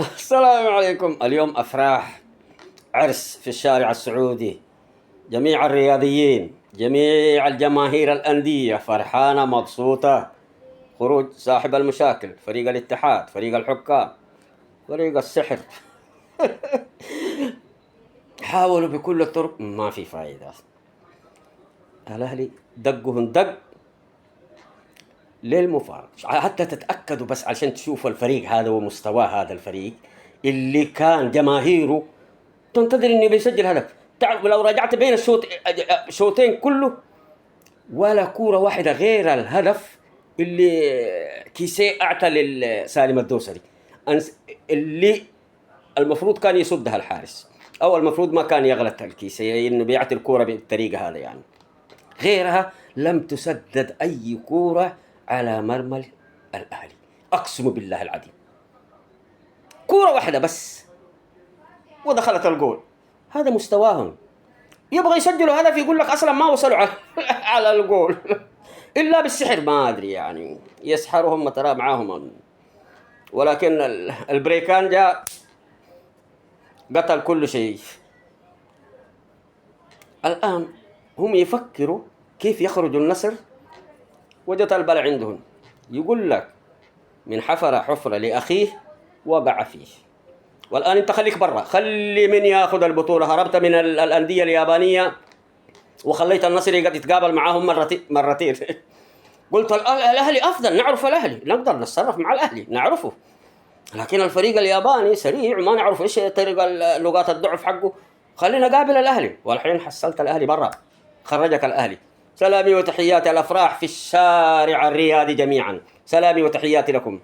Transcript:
السلام عليكم. اليوم أفراح، عرس في الشارع السعودي. جميع الرياضيين، جميع الجماهير الأندية فرحانة مبسوطة. خروج صاحب المشاكل، فريق الاتحاد، فريق الحكام، فريق السحر. حاولوا بكل الطرق، ما في فائدة. الأهلي دقهم دق للمفارقة، حتى تتأكدوا بس عشان تشوفوا الفريق هذا ومستواه. هذا الفريق اللي كان جماهيره تنتظر انه بيسجل هدف. تعرف لو رجعت بين الشوطين كله، ولا كورة واحدة غير الهدف اللي كيسيه اعطى لسالم الدوسري، اللي المفروض كان يصدها الحارس، او المفروض ما كان يغلط الكيسيه انه بيعطي الكورة بالطريقة هذا يعني. غيرها لم تسدد اي كورة على مرمى الاهلي، اقسم بالله العظيم. كورة واحدة بس ودخلت الجول. هذا مستواهم. يبغى يسجلوا هدف يقول لك اصلا ما وصلوا على على الجول. الا بالسحر، ما ادري يعني، يسحرهم ترى معاهم. ولكن البريكان جاء قتل كل شيء. الان هم يفكروا كيف يخرجوا النصر، وجت البلع عندهم. يقول لك من حفر حفرة لأخيه وقع فيه. والآن أنت خليك برا، خلي من ياخذ البطولة. هربت من الأندية اليابانية وخليت النصر يتقابل معاهم مرتين. قلت الأهلي أفضل، نعرف الأهلي، نقدر نتصرف مع الأهلي نعرفه. لكن الفريق الياباني سريع، ما نعرف إيش طريقة لغات الضعف حقه. خلينا قابل الأهلي. والحين حصلت الأهلي برا، خرجك الأهلي. سلامي وتحياتي الأفراح في الشارع الرياضي جميعا. سلامي وتحياتي لكم.